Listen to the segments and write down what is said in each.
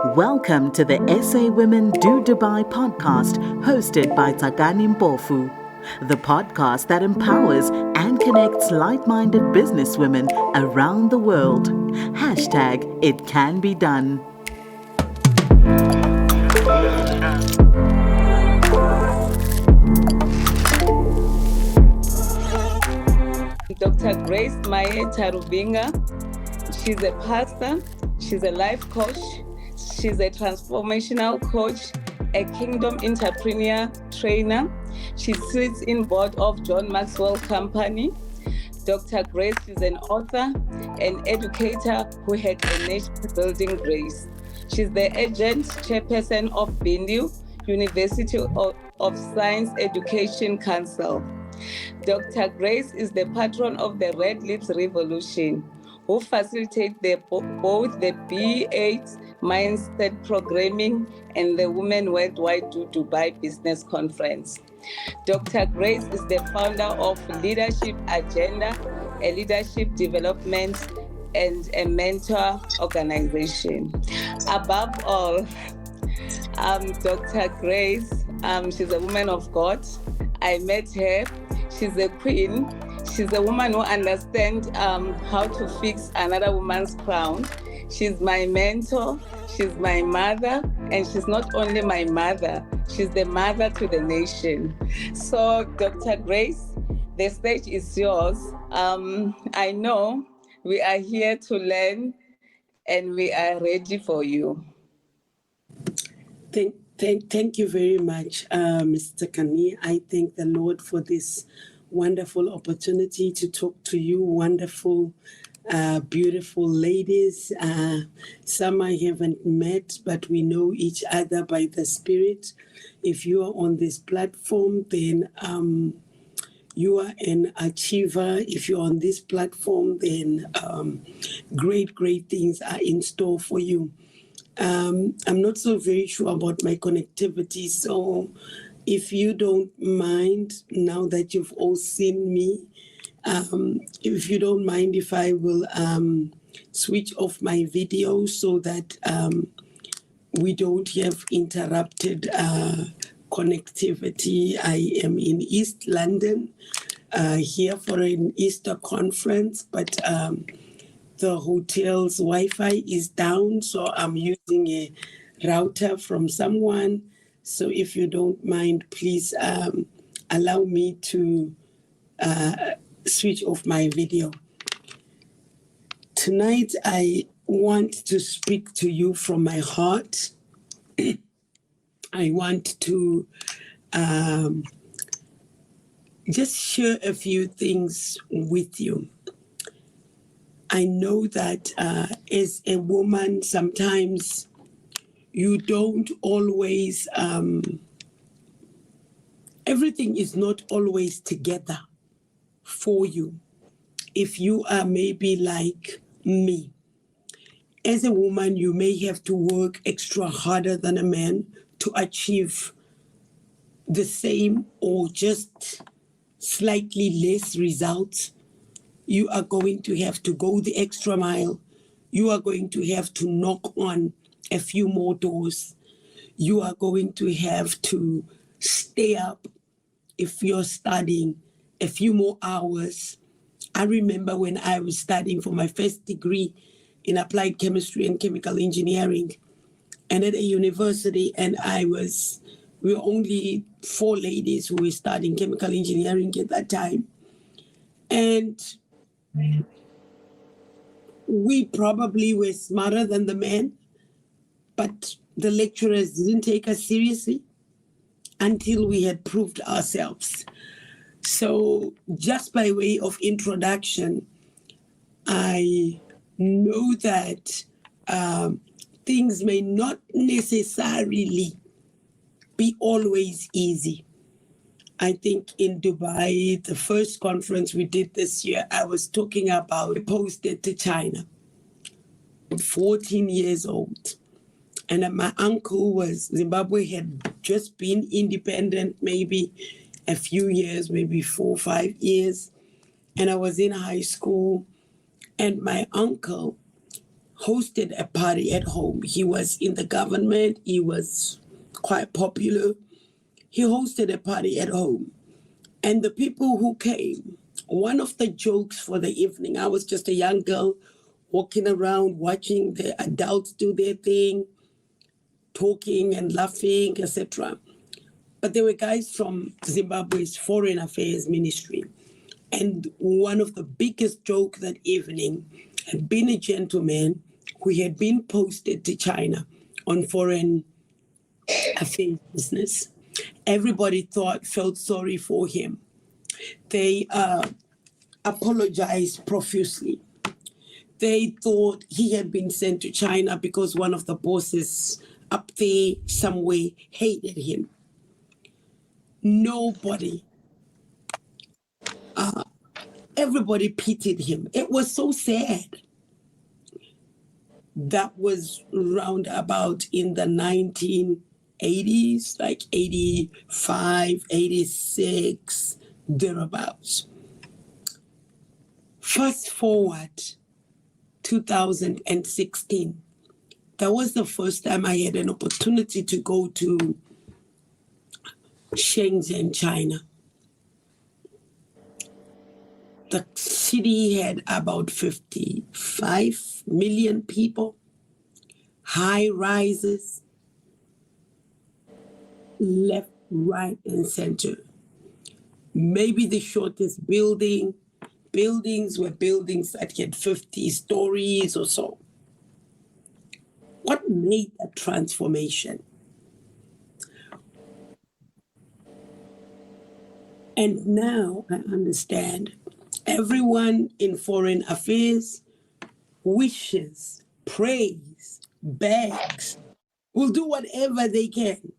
Welcome to the SA Women Do Dubai podcast, hosted by Tsakani Mpofu, the podcast that empowers and connects like-minded businesswomen around the world. Hashtag It Can Be Done. Dr. Grace Mae Taruvinga. She's a pastor, she's a life coach, she's a transformational coach, a kingdom entrepreneur trainer. She sits in board of John Maxwell Company. Dr. Grace is an author, an educator who had a nation-building grace. She's the agent chairperson of Bindura University of Science Education Council. Dr. Grace is the patron of the Red Lips Revolution, who facilitates both the B8 mindset programming and the Women Worldwide Do Dubai Business Conference. Dr. Grace is the founder of Leadership Agenda, a leadership development and a mentor organization. Above all, Dr. Grace, she's a woman of God. I met her. She's a queen. She's a woman who understands how to fix another woman's crown. She's my mentor. She's my mother. And she's not only my mother, she's the mother to the nation. So, Dr. Grace, the stage is yours. I know we are here to learn and we are ready for you. Thank you very much, Mr. Kani. I thank the Lord for this wonderful opportunity to talk to you, wonderful, beautiful ladies. Some I haven't met, but we know each other by the Spirit. If you are on this platform, then you are an achiever. If you're on this platform, then great things are in store for you. I'm not so very sure about my connectivity, so if you don't mind, now that you've all seen me, if you don't mind if I will switch off my video so that we don't have interrupted connectivity. I am in East London here for an Easter conference, but the hotel's Wi-Fi is down, so I'm using a router from someone. So if you don't mind, please allow me to switch off my video. Tonight, I want to speak to you from my heart. I want to just share a few things with you. I know that as a woman, sometimes you don't always, everything is not always together for you. If you are maybe like me, as a woman, you may have to work extra harder than a man to achieve the same or just slightly less results. You are going to have to go the extra mile. You are going to have to knock on a few more doors. You are going to have to stay up if you're studying a few more hours. I remember when I was studying for my first degree in applied chemistry and chemical engineering, and at a university, and we were only 4 ladies who were studying chemical engineering at that time. And we probably were smarter than the men, but the lecturers didn't take us seriously until we had proved ourselves. So just by way of introduction, I know that things may not necessarily be always easy. I think in Dubai, the first conference we did this year, I was talking about posted to China, 14 years old. And my uncle Zimbabwe had just been independent, maybe a few years, maybe 4 or 5 years. And I was in high school, and my uncle, hosted a party at home. He was in the government. He was quite popular. He hosted a party at home. And the people who came, one of the jokes for the evening, I was just a young girl walking around, watching the adults do their thing, talking and laughing, etc. But there were guys from Zimbabwe's Foreign Affairs Ministry. And one of the biggest jokes that evening had been a gentleman who had been posted to China on foreign affairs business. Everybody felt sorry for him. They apologized profusely. They thought he had been sent to China because one of the bosses up there somewhere hated him. Nobody, everybody pitied him. It was so sad. That was round about in the 1980s, like 85, 86, thereabouts. Fast forward 2016. That was the first time I had an opportunity to go to Shenzhen, China. The city had about 55 million people, high rises, left, right, and center. Maybe the shortest buildings were buildings that had 50 stories or so. What made that transformation? And now I understand everyone in foreign affairs wishes, prays, begs, will do whatever they can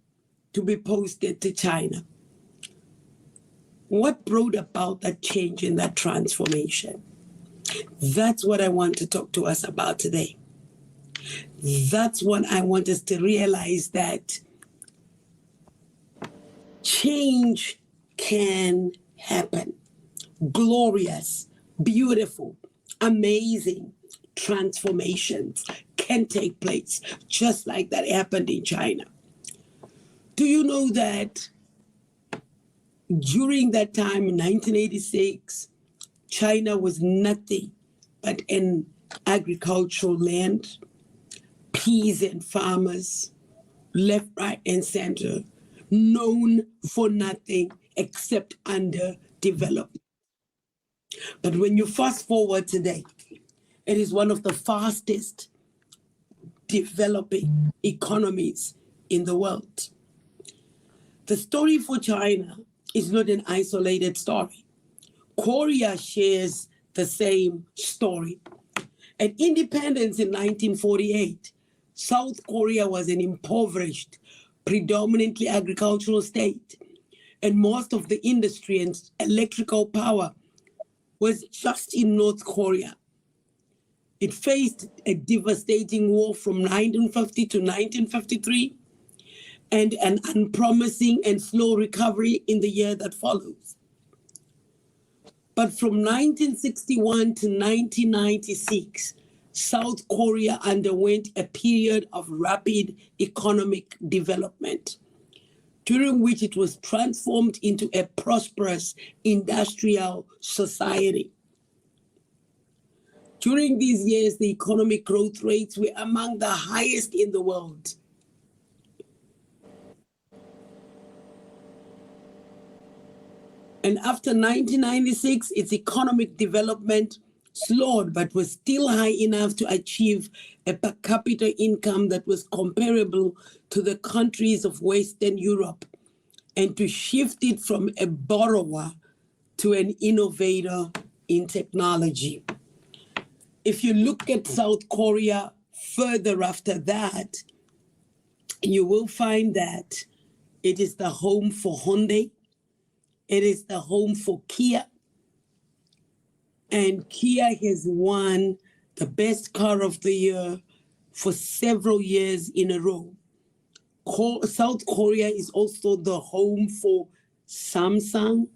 to be posted to China. What brought about that change and that transformation? That's what I want to talk to us about today. That's what I want us to realize, that change can happen. Glorious, beautiful, amazing transformations can take place, just like that happened in China. Do you know that during that time in 1986, China was nothing but an agricultural land, peasant farmers, left, right, and center, known for nothing except underdevelopment. But when you fast forward today, it is one of the fastest developing economies in the world. The story for China is not an isolated story. Korea shares the same story. At independence in 1948, South Korea was an impoverished, predominantly agricultural state, and most of the industry and electrical power was just in North Korea. It faced a devastating war from 1950 to 1953 and an unpromising and slow recovery in the year that follows. But from 1961 to 1996, South Korea underwent a period of rapid economic development, during which it was transformed into a prosperous industrial society. During these years, the economic growth rates were among the highest in the world. And after 1996, its economic development slowed, but was still high enough to achieve a per capita income that was comparable to the countries of Western Europe, and to shift it from a borrower to an innovator in technology. If you look at South Korea further after that, you will find that it is the home for Hyundai, it is the home for Kia, and Kia has won the best car of the year for several years in a row. South Korea is also the home for Samsung,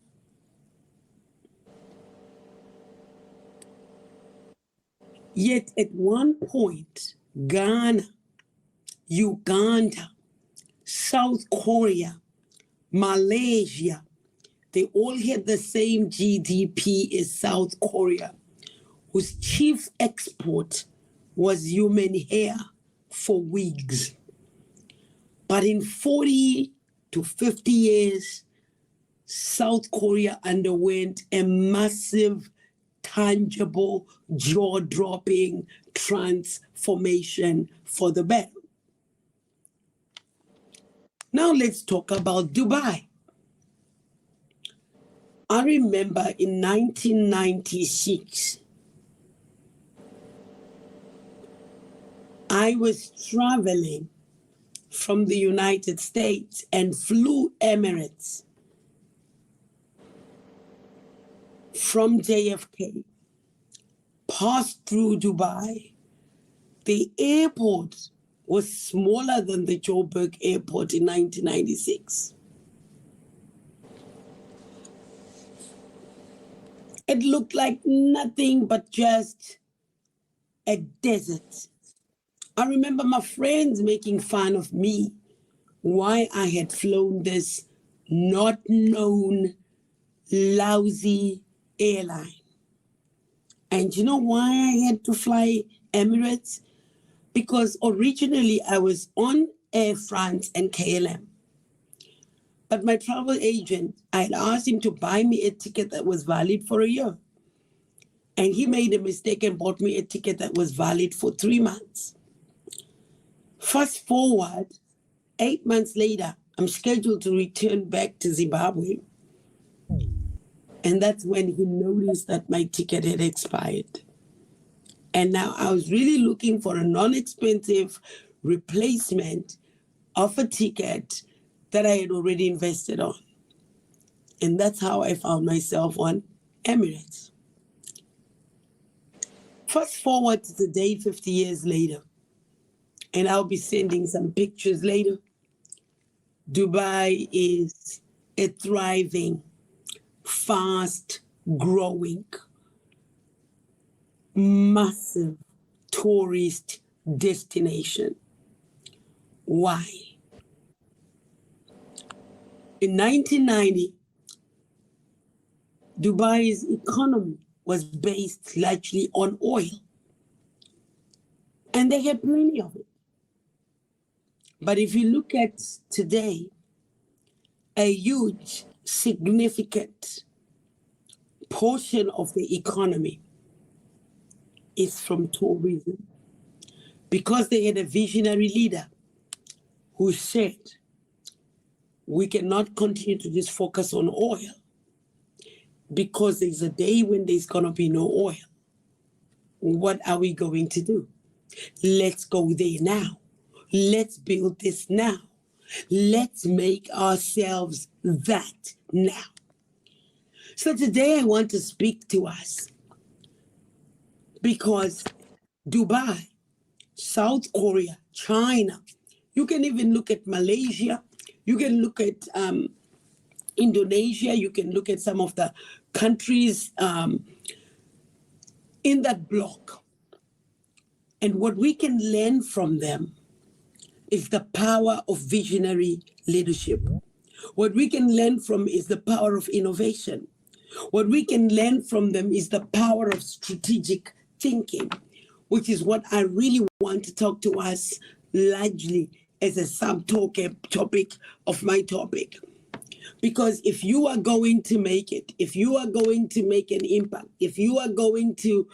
Yet at one point, Ghana, Uganda, South Korea, Malaysia, they all had the same GDP as South Korea, whose chief export was human hair for wigs. But in 40 to 50 years, South Korea underwent a massive, tangible, jaw-dropping transformation for the better. Now let's talk about Dubai. I remember in 1996, I was traveling from the United States and flew Emirates from JFK, passed through Dubai. The airport was smaller than the Joburg airport in 1996. It looked like nothing but just a desert. I remember my friends making fun of me why I had flown this not known, lousy airline. And you know why I had to fly Emirates? Because originally I was on Air France and KLM. But my travel agent, I had asked him to buy me a ticket that was valid for a year. And he made a mistake and bought me a ticket that was valid for 3 months. Fast forward, 8 months later, I'm scheduled to return back to Zimbabwe. And that's when he noticed that my ticket had expired. And now I was really looking for a non-expensive replacement of a ticket that I had already invested on. And that's how I found myself on Emirates. Fast forward to today, 50 years later, and I'll be sending some pictures later. Dubai is a thriving, fast-growing, massive tourist destination. Why? In 1990, Dubai's economy was based largely on oil. And they had plenty of it. But if you look at today, a huge, significant portion of the economy is from tourism. Because they had a visionary leader who said, we cannot continue to just focus on oil because there's a day when there's going to be no oil. What are we going to do? Let's go there now. Let's build this now. Let's make ourselves that now. So today I want to speak to us because Dubai, South Korea, China, you can even look at Malaysia, you can look at Indonesia, you can look at some of the countries in that block. And what we can learn from them is the power of visionary leadership. What we can learn from is the power of innovation. What we can learn from them is the power of strategic thinking, which is what I really want to talk to us largely as a subtopic of my topic. Because if you are going to make it, if you are going to make an impact, if you are going to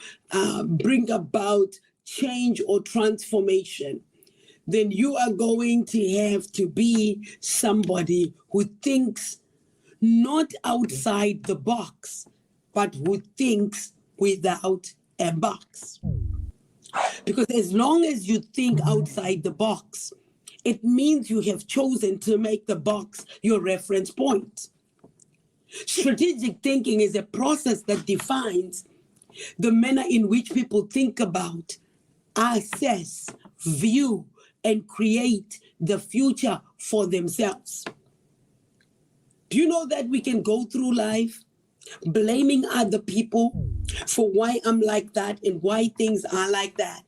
bring about change or transformation, then you are going to have to be somebody who thinks not outside the box, but who thinks without a box. Because as long as you think outside the box, it means you have chosen to make the box your reference point. Strategic thinking is a process that defines the manner in which people think about, assess, view, and create the future for themselves. Do you know that we can go through life blaming other people for why I'm like that and why things are like that.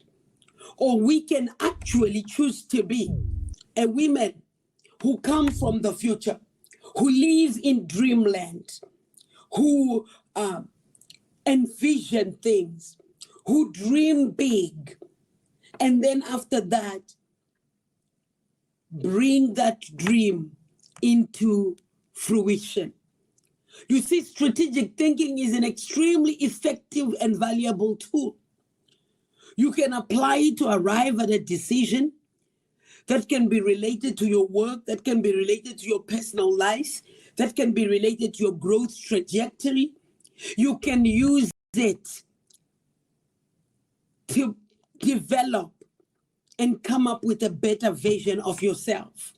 Or we can actually choose to be a woman who come from the future, who live in dreamland, who envision things, who dream big, and then after that, bring that dream into fruition. You see, strategic thinking is an extremely effective and valuable tool. You can apply it to arrive at a decision that can be related to your work, that can be related to your personal life, that can be related to your growth trajectory. You can use it to develop and come up with a better version of yourself.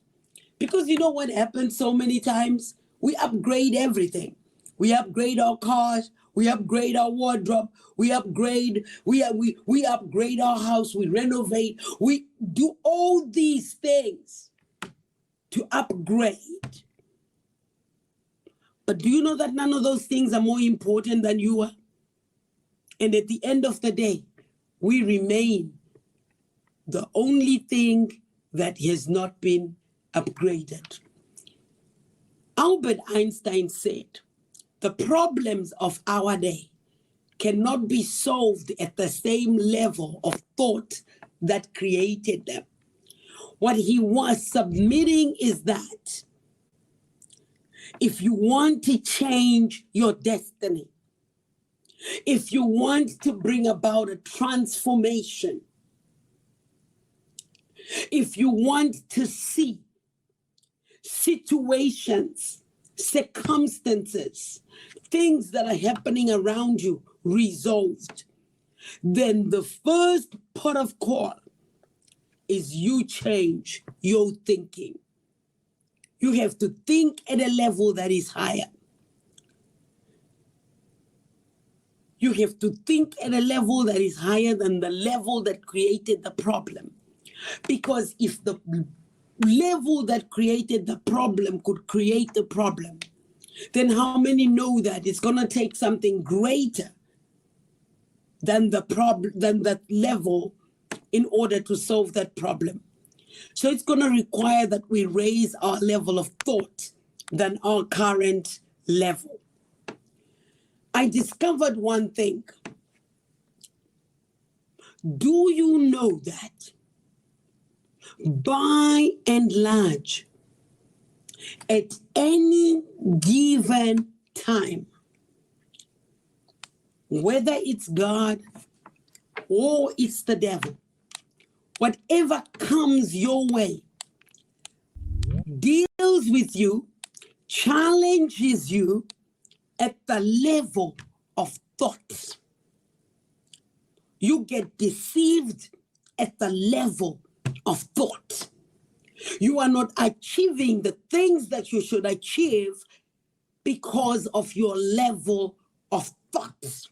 Because you know what happens so many times? We upgrade everything. We upgrade our cars, we upgrade our wardrobe, we upgrade our house, we renovate, we do all these things to upgrade. But do you know that none of those things are more important than you are? And at the end of the day, we remain the only thing that has not been upgraded. Albert Einstein said, the problems of our day cannot be solved at the same level of thought that created them. What he was submitting is that if you want to change your destiny, if you want to bring about a transformation, if you want to see situations, circumstances, things that are happening around you resolved, then the first port of call is you change your thinking. You have to think at a level that is higher. You have to think at a level that is higher than the level that created the problem. Because if the level that created the problem could create the problem, then how many know that it's going to take something greater than the problem, than that level, in order to solve that problem? So it's going to require that we raise our level of thought than our current level. I discovered one thing. Do you know that by and large, at any given time, whether it's God or it's the devil, whatever comes your way deals with you, challenges you at the level of thought. You get deceived at the level of thought. You are not achieving the things that you should achieve because of your level of thoughts.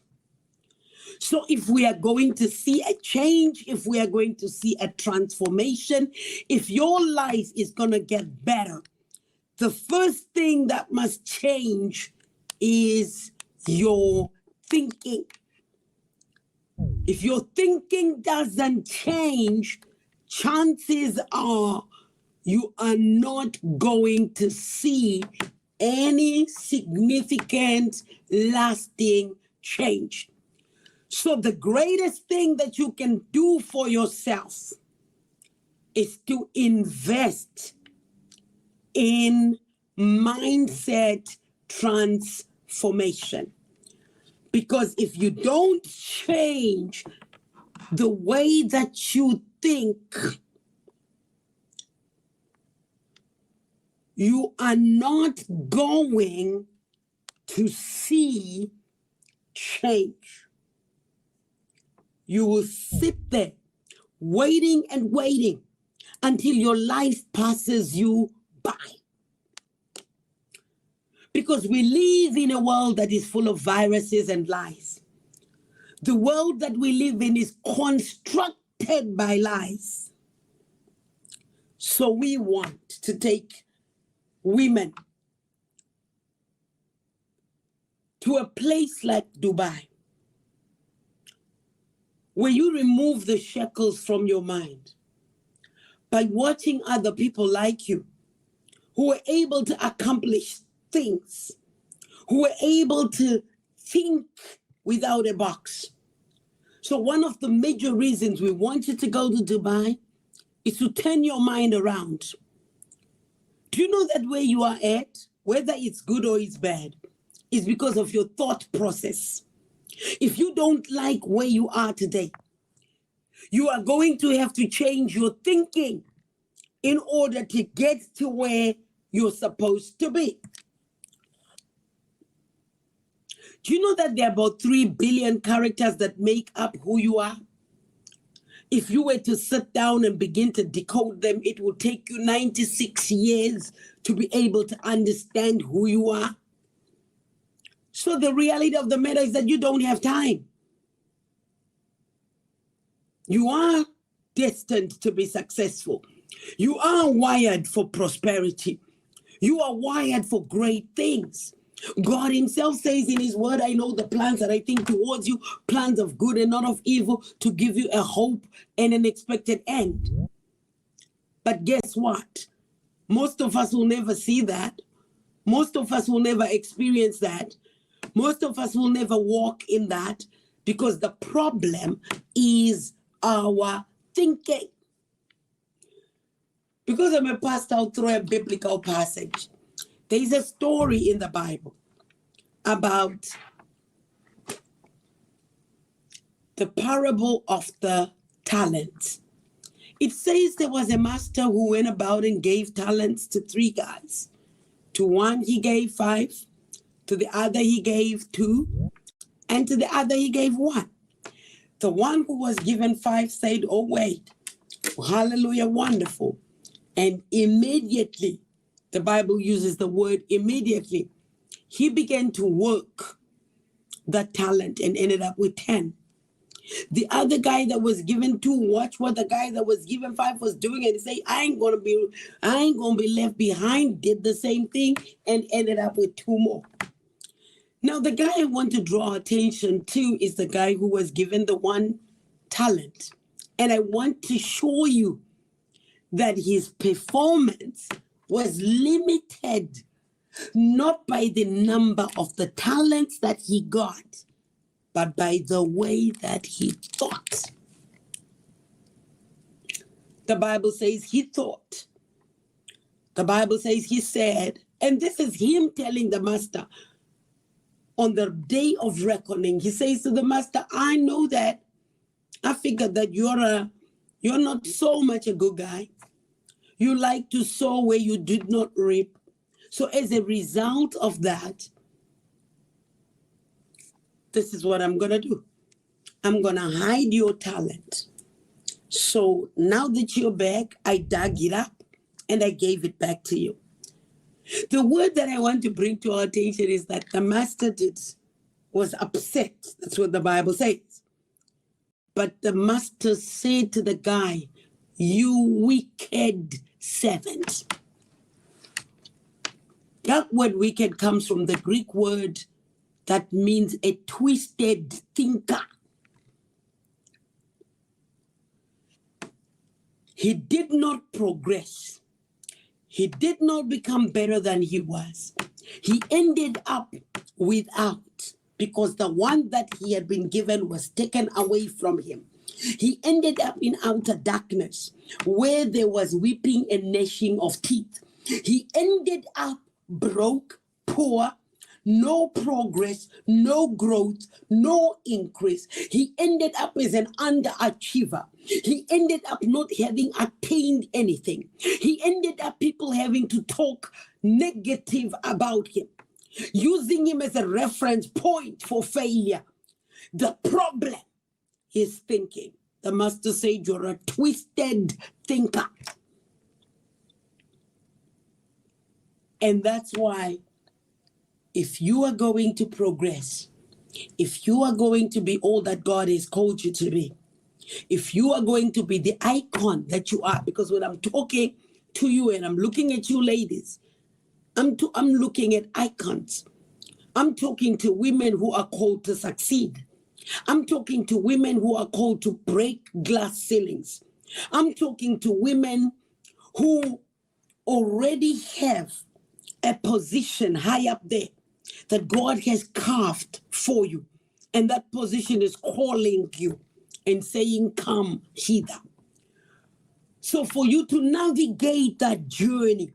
So if we are going to see a change, if we are going to see a transformation, if your life is going to get better, the first thing that must change is your thinking. If your thinking doesn't change, chances are you are not going to see any significant, lasting change. So the greatest thing that you can do for yourself is to invest in mindset transformation. Because if you don't change the way that you think, you are not going to see change. You will sit there waiting and waiting until your life passes you by. Because we live in a world that is full of viruses and lies. The world that we live in is constructed by lies. So we want to take women to a place like Dubai, where you remove the shackles from your mind by watching other people like you who are able to accomplish things, who are able to think without a box. So one of the major reasons we want you to go to Dubai is to turn your mind around. Do you know that where you are at, whether it's good or it's bad, is because of your thought process? If you don't like where you are today, you are going to have to change your thinking in order to get to where you're supposed to be. Do you know that there are about 3 billion characters that make up who you are? If you were to sit down and begin to decode them, it will take you 96 years to be able to understand who you are. So the reality of the matter is that you don't have time. You are destined to be successful. You are wired for prosperity. You are wired for great things. God himself says in his word, I know the plans that I think towards you, plans of good and not of evil, to give you a hope and an expected end. But guess what? Most of us will never see that. Most of us will never experience that. Most of us will never walk in that, because the problem is our thinking. Because I'm a pastor, I'll throw a biblical passage. There is a story in the Bible about the parable of the talents. It says there was a master who went about and gave talents to 3 guys. To one he gave 5, to the other he gave 2, and to the other he gave 1. The one who was given 5 said, oh wait, hallelujah, wonderful. And immediately, the Bible uses the word immediately, he began to work that talent and ended up with 10. The other guy that was given 2, watch what the guy that was given 5 was doing, and say, I ain't gonna be left behind, did the same thing and ended up with 2 more. Now, the guy I want to draw attention to is the guy who was given the 1 talent. And I want to show you that his performance was limited not by the number of the talents that he got, but by the way that he thought. The Bible says he thought. The Bible says he said, and this is him telling the master on the day of reckoning. He says to the master, I know that. I figured that you're not so much a good guy. You like to sow where you did not reap. So as a result of that, this is what I'm going to do. I'm going to hide your talent. So now that you're back, I dug it up and I gave it back to you. The word that I want to bring to our attention is that the master was upset. That's what the Bible says. But the master said to the guy, you wicked servant. That word wicked comes from the Greek word that means a twisted thinker. He did not progress. He did not become better than he was. He ended up without, because the one that he had been given was taken away from him. He ended up in outer darkness where there was weeping and gnashing of teeth. He ended up broke, poor, no progress, no growth, no increase. He ended up as an underachiever. He ended up not having attained anything. He ended up people having to talk negative about him, using him as a reference point for failure. The problem is thinking. The master said, you're a twisted thinker. And that's why if you are going to progress, if you are going to be all that God has called you to be, if you are going to be the icon that you are, because when I'm talking to you and I'm looking at you ladies, I'm looking at icons. I'm talking to women who are called to succeed. I'm talking to women who are called to break glass ceilings. I'm talking to women who already have a position high up there that God has carved for you. And that position is calling you and saying, come hither. So for you to navigate that journey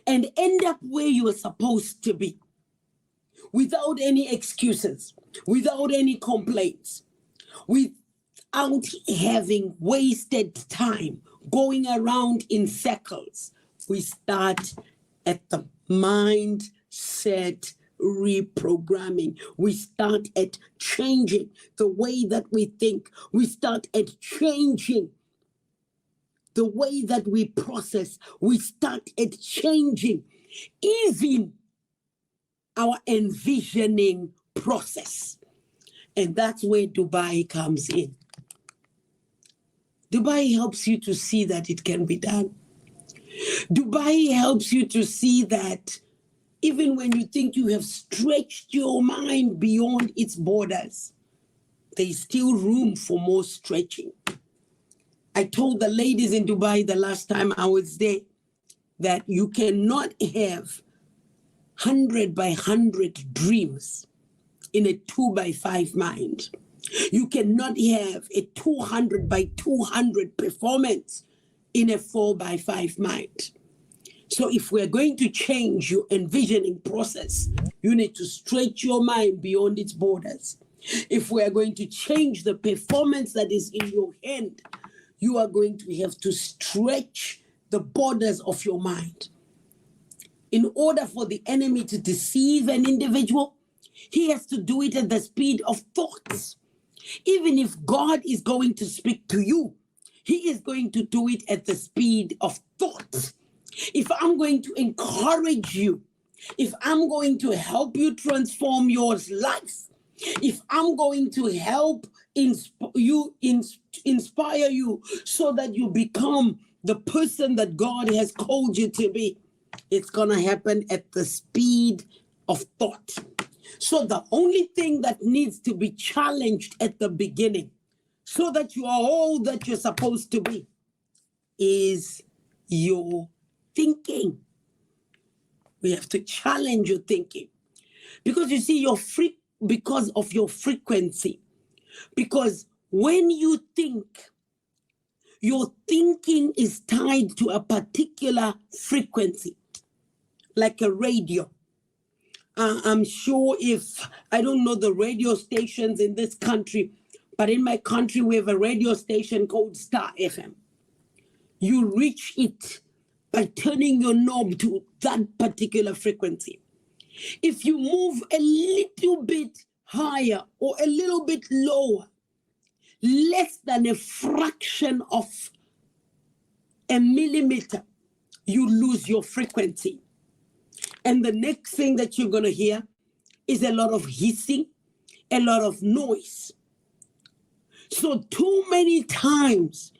and end up where you are supposed to be, without any excuses, without any complaints, without having wasted time going around in circles, we start at the mindset reprogramming. We start at changing the way that we think. We start at changing the way that we process. We start at changing even our envisioning process. And that's where Dubai comes in. Dubai helps you to see that it can be done. Dubai helps you to see that even when you think you have stretched your mind beyond its borders, there's still room for more stretching. I told the ladies in Dubai the last time I was there that you cannot have 100 by 100 dreams in a 2 by 5 mind. You cannot have a 200 by 200 performance in a 4 by 5 mind. So if we're going to change your envisioning process, you need to stretch your mind beyond its borders. If we're going to change the performance that is in your hand, you are going to have to stretch the borders of your mind. In order for the enemy to deceive an individual, he has to do it at the speed of thoughts. Even if God is going to speak to you, he is going to do it at the speed of thoughts. If I'm going to encourage you, if I'm going to help you transform your life, if I'm going to help inspire you so that you become the person that God has called you to be, it's going to happen at the speed of thought. So the only thing that needs to be challenged at the beginning so that you are all that you're supposed to be is your thinking. We have to challenge your thinking. Because you see, because of your frequency. Because when you think, your thinking is tied to a particular frequency, like a radio. I'm sure I don't know the radio stations in this country, but in my country, we have a radio station called Star FM. You reach it by turning your knob to that particular frequency. If you move a little bit higher or a little bit lower, less than a fraction of a millimeter, you lose your frequency. And the next thing that you're going to hear is a lot of hissing, a lot of noise. So too many times,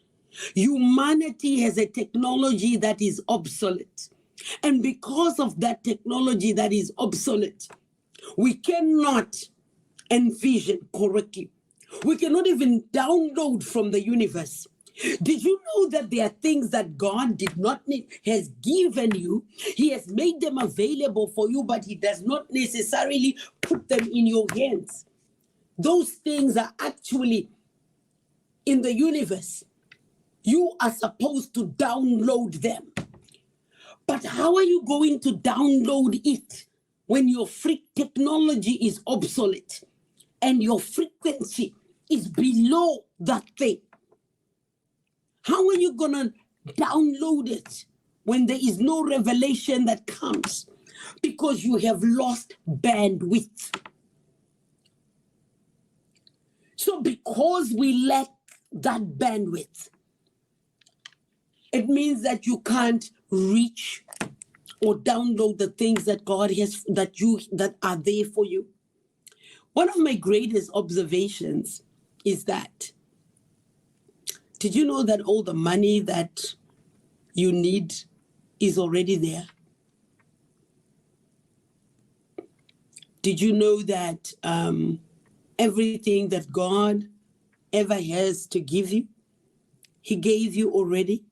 humanity has a technology that is obsolete. And because of that technology that is obsolete, we cannot envision correctly. We cannot even download from the universe. Did you know that there are things that God did not need, has given you? He has made them available for you, but he does not necessarily put them in your hands. Those things are actually in the universe. You are supposed to download them. But how are you going to download it when your technology is obsolete and your frequency is below that thing? How are you going to download it when there is no revelation that comes? Because you have lost bandwidth. So because we lack that bandwidth, it means that you can't reach or download the things that God has, that are there for you. One of my greatest observations is that, did you know that all the money that you need is already there? Did you know that everything that God ever has to give you, He gave you already?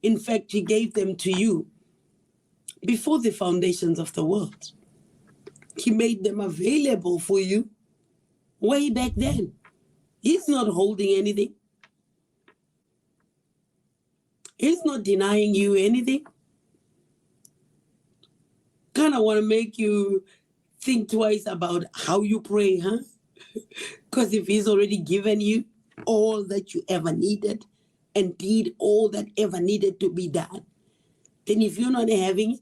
In fact, He gave them to you before the foundations of the world. He made them available for you way back then. He's not holding anything. He's not denying you anything. Kind of want to make you think twice about how you pray, huh? Because if He's already given you all that you ever needed and did all that ever needed to be done, then if you're not having it,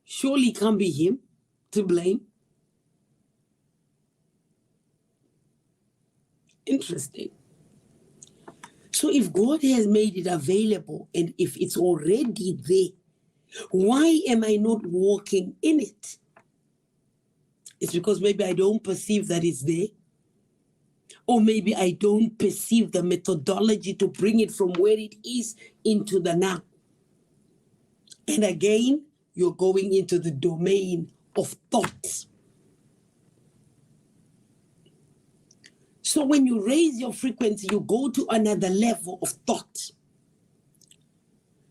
surely can't be Him to blame. Interesting. So if God has made it available and if it's already there, why am I not walking in it? It's because maybe I don't perceive that it's there. Or maybe I don't perceive the methodology to bring it from where it is into the now. And again, you're going into the domain of thoughts. So when you raise your frequency, you go to another level of thought.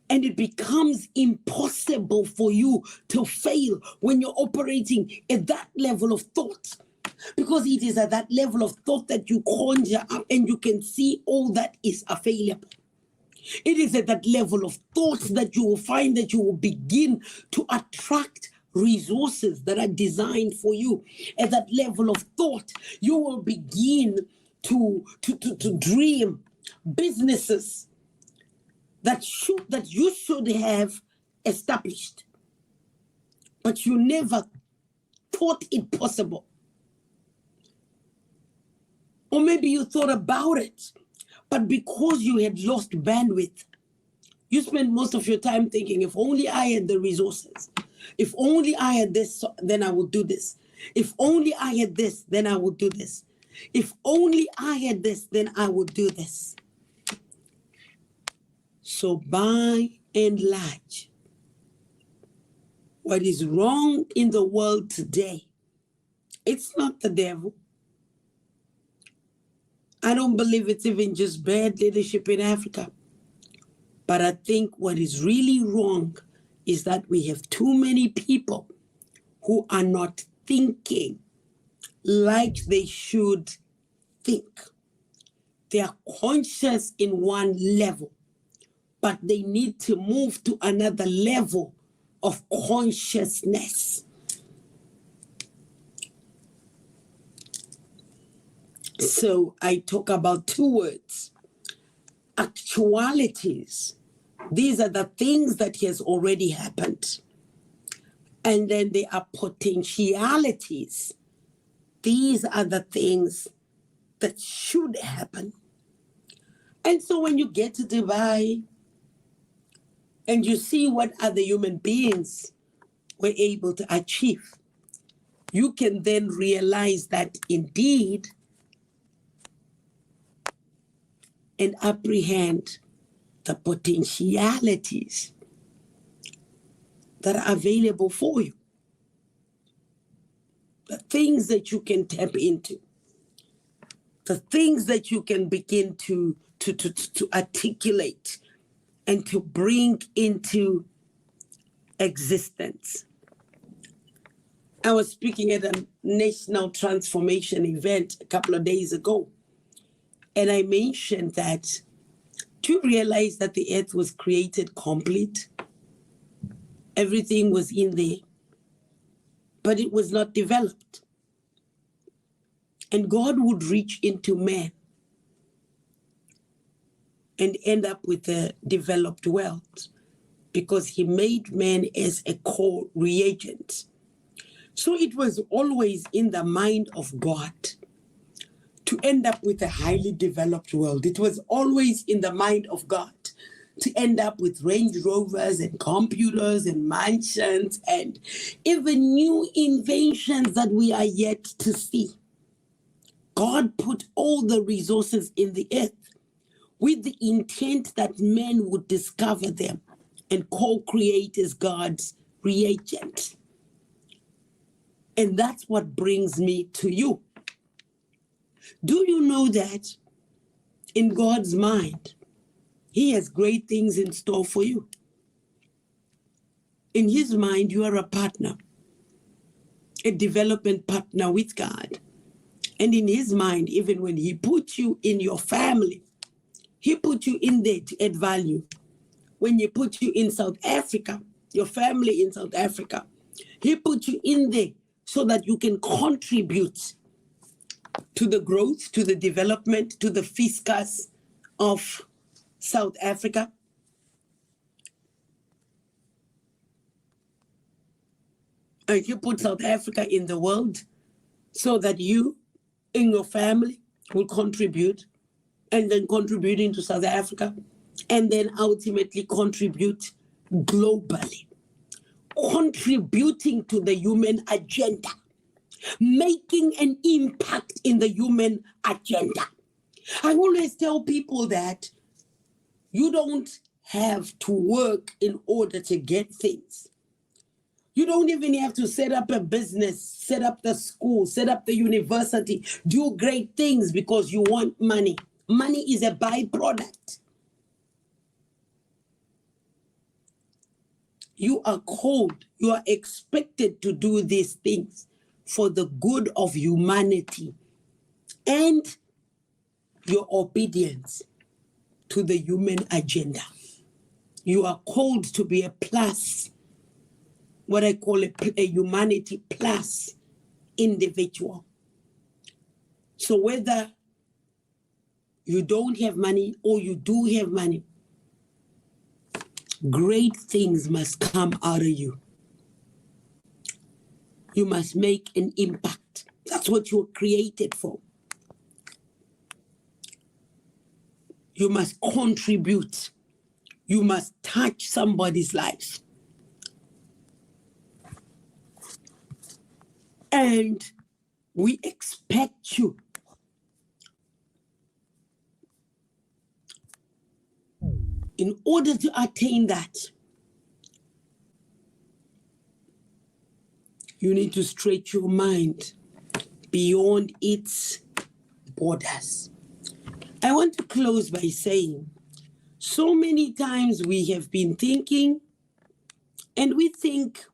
And it becomes impossible for you to fail when you're operating at that level of thought. Because it is at that level of thought that you conjure up and you can see all that is available. It is at that level of thought that you will find that you will begin to attract resources that are designed for you. At that level of thought, you will begin to dream businesses that you should have established, but you never thought it possible. Or maybe you thought about it, but because you had lost bandwidth, you spent most of your time thinking, if only I had the resources, if only I had this, then I would do this. If only I had this, then I would do this. If only I had this, then I would do this. So by and large, what is wrong in the world today, it's not the devil. I don't believe it's even just bad leadership in Africa. But I think what is really wrong is that we have too many people who are not thinking like they should think. They are conscious in one level, but they need to move to another level of consciousness. So I talk about two words: actualities. These are the things that has already happened. And then there are potentialities. These are the things that should happen. And so when you get to Dubai and you see what other human beings were able to achieve, you can then realize that indeed and apprehend the potentialities that are available for you. The things that you can tap into. The things that you can begin to articulate and to bring into existence. I was speaking at a national transformation event a couple of days ago, and I mentioned that, do you realize that the earth was created complete? Everything was in there, but it was not developed. And God would reach into man and end up with a developed world because he made man as a co-reagent. So it was always in the mind of God to end up with a highly developed world. It was always in the mind of God to end up with Range Rovers and computers and mansions and even new inventions that we are yet to see. God put all the resources in the earth with the intent that men would discover them and co-create as God's reagent. And that's what brings me to you. Do you know that in God's mind, He has great things in store for you? In His mind, you are a partner, a development partner with God. And in His mind, even when He put you in your family, He put you in there to add value. When He put you in South Africa, your family in South Africa, He put you in there so that you can contribute to the growth, to the development, to the fiscus of South Africa. And He put South Africa in the world so that you and your family will contribute, and then contributing to South Africa, and then ultimately contribute globally, contributing to the human agenda, making an impact in the human agenda. I always tell people that you don't have to work in order to get things. You don't even have to set up a business, set up the school, set up the university, do great things because you want money. Money is a byproduct. You are called, you are expected to do these things for the good of humanity and your obedience to the human agenda. You are called to be a plus, what I call a humanity plus individual. So whether you don't have money or you do have money, great things must come out of you. You must make an impact. That's what you were created for. You must contribute. You must touch somebody's life. And we expect you in order to attain that. You need to stretch your mind beyond its borders. I want to close by saying, so many times we have been thinking, and we think,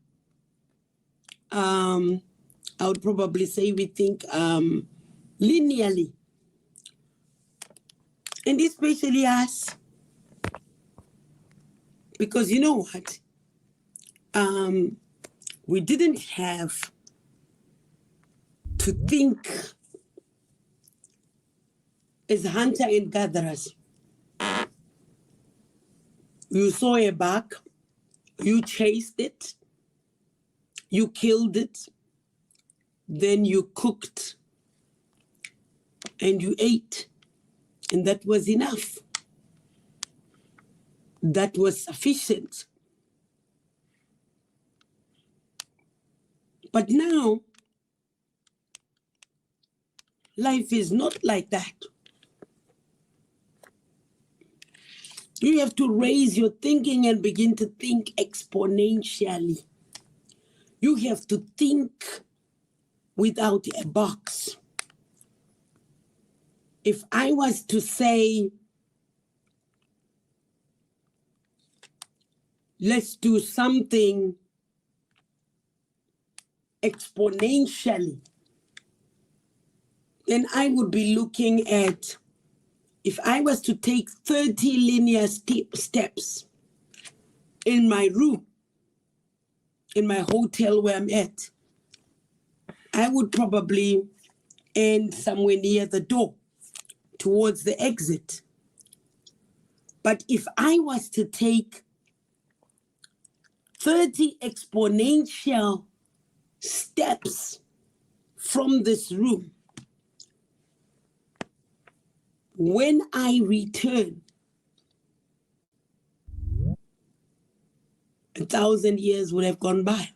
I would probably say we think linearly. And especially us, because you know what? We didn't have to think as hunter and gatherers. You saw a buck, you chased it, you killed it, then you cooked and you ate, and that was enough. That was sufficient. But now, life is not like that. You have to raise your thinking and begin to think exponentially. You have to think without a box. If I was to say, let's do something exponentially, then I would be looking at, if I was to take 30 linear steps in my room, in my hotel where I'm at, I would probably end somewhere near the door towards the exit. But if I was to take 30 exponential steps from this room, when I return, 1,000 years would have gone by.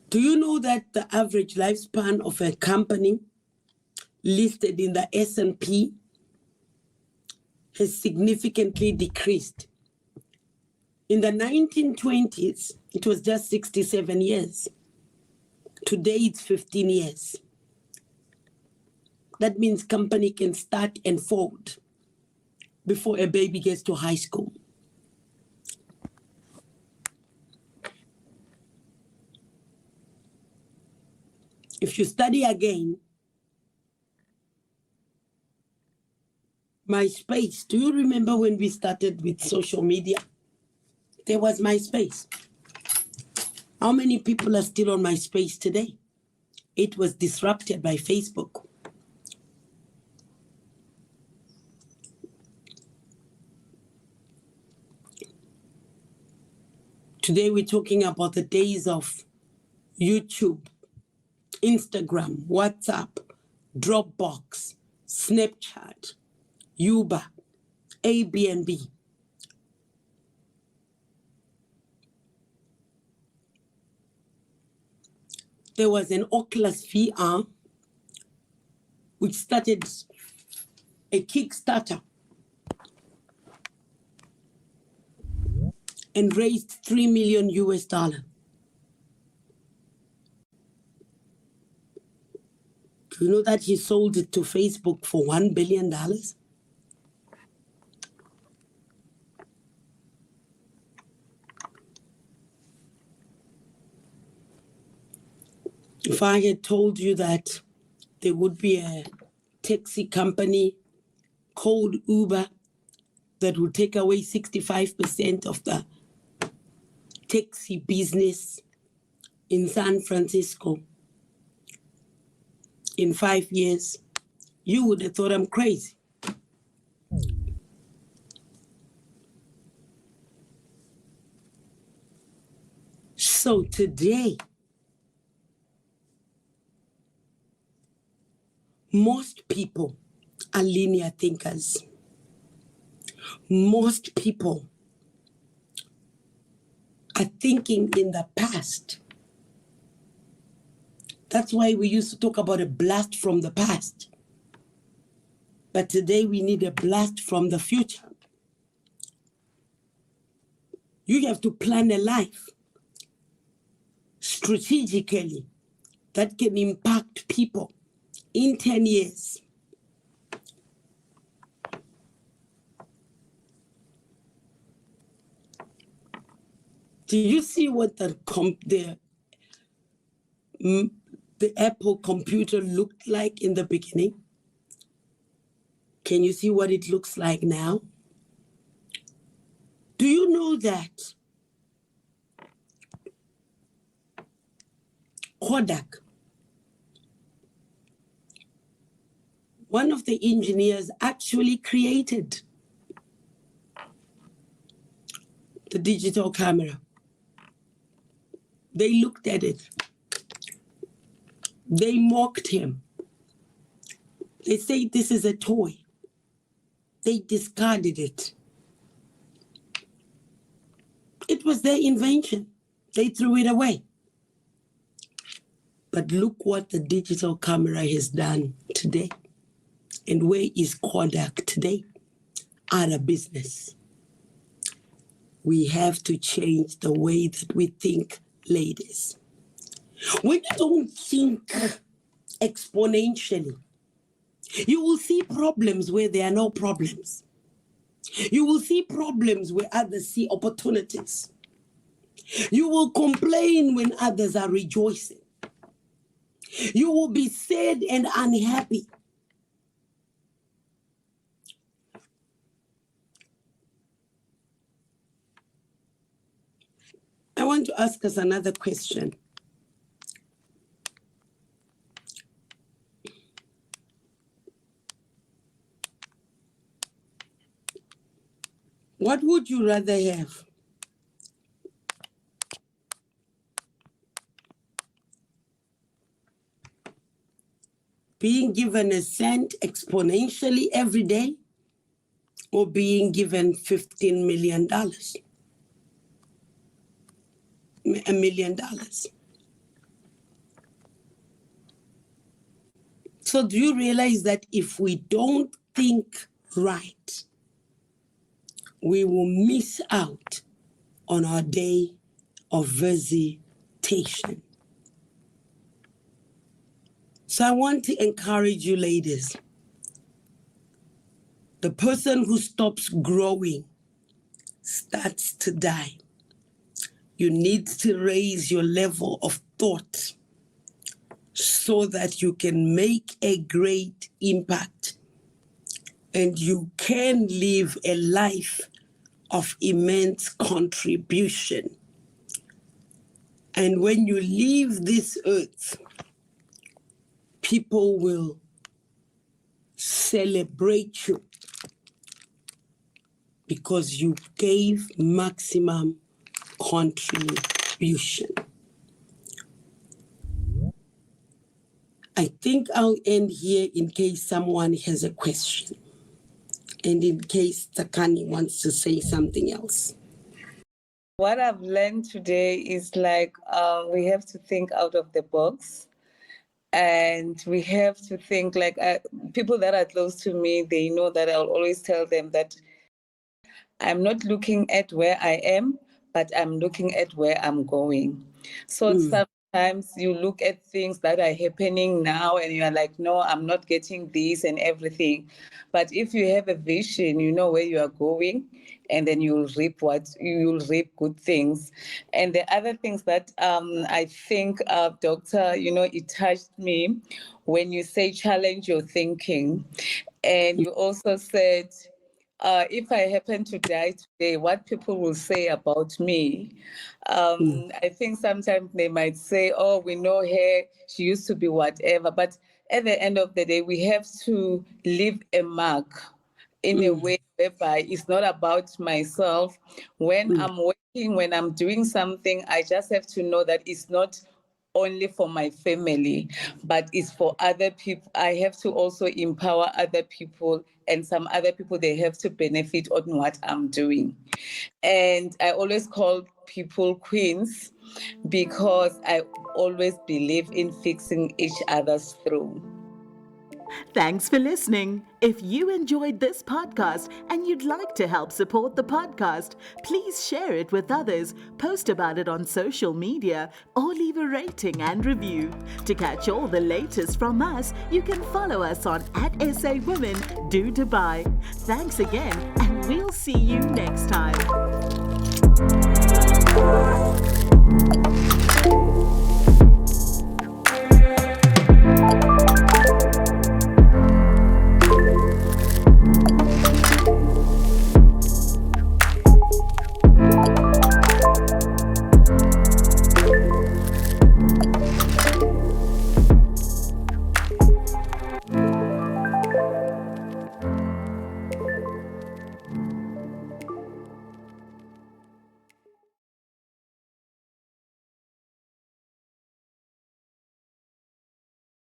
Do you know that the average lifespan of a company listed in the S&P has significantly decreased. In the 1920s, it was just 67 years. Today, it's 15 years. That means company can start and fold before a baby gets to high school. If you study again, MySpace, do you remember when we started with social media? There was MySpace. How many people are still on MySpace today? It was disrupted by Facebook. Today we're talking about the days of YouTube, Instagram, WhatsApp, Dropbox, Snapchat, Uber, Airbnb. There was an Oculus VR which started a Kickstarter and raised $3 million US. Do you know that he sold it to Facebook for $1 billion? If I had told you that there would be a taxi company called Uber that would take away 65% of the taxi business in San Francisco in 5 years, you would have thought I'm crazy. So today, most people are linear thinkers. Most people are thinking in the past. That's why we used to talk about a blast from the past. But today we need a blast from the future. You have to plan a life strategically that can impact people in 10 years. Do you see what the Apple computer looked like in the beginning? Can you see what it looks like now? Do you know that Kodak, one of the engineers actually created the digital camera? They looked at it. They mocked him. They say this is a toy. They discarded it. It was their invention. They threw it away. But look what the digital camera has done today. And where is Kodak today? Out of business. We have to change the way that we think, ladies. When you don't think exponentially, you will see problems where there are no problems. You will see problems where others see opportunities. You will complain when others are rejoicing. You will be sad and unhappy. I want to ask us another question. What would you rather have? Being given a cent exponentially every day, or being given $15 million? $1 million. So do you realize that if we don't think right, we will miss out on our day of visitation. So I want to encourage you, ladies. The person who stops growing starts to die. You need to raise your level of thought so that you can make a great impact and you can live a life of immense contribution. And when you leave this earth, people will celebrate you because you gave maximum contribution. I think I'll end here in case someone has a question and in case Takani wants to say something else. What I've learned today is we have to think out of the box, and we have to think people that are close to me, they know that I'll always tell them that I'm not looking at where I am, but I'm looking at where I'm going. So sometimes you look at things that are happening now and you're like, no, I'm not getting this and everything. But if you have a vision, you know where you are going, and then you'll reap good things. And the other things that I think, Doctor, it touched me when you say challenge your thinking. And you also said, if I happen to die today, what people will say about me. I think sometimes they might say, oh, we know her, she used to be whatever. But at the end of the day, we have to leave a mark in a way whereby it's not about myself. When I'm working, when I'm doing something, I just have to know that it's not only for my family, but it's for other people. I have to also empower other people, and some other people, they have to benefit on what I'm doing. And I always call people queens because I always believe in fixing each other's through. Thanks for listening. If you enjoyed this podcast and you'd like to help support the podcast, please share it with others, post about it on social media, or leave a rating and review. To catch all the latest from us, you can follow us on @SAWomen.do-Dubai. Thanks again, and we'll see you next time.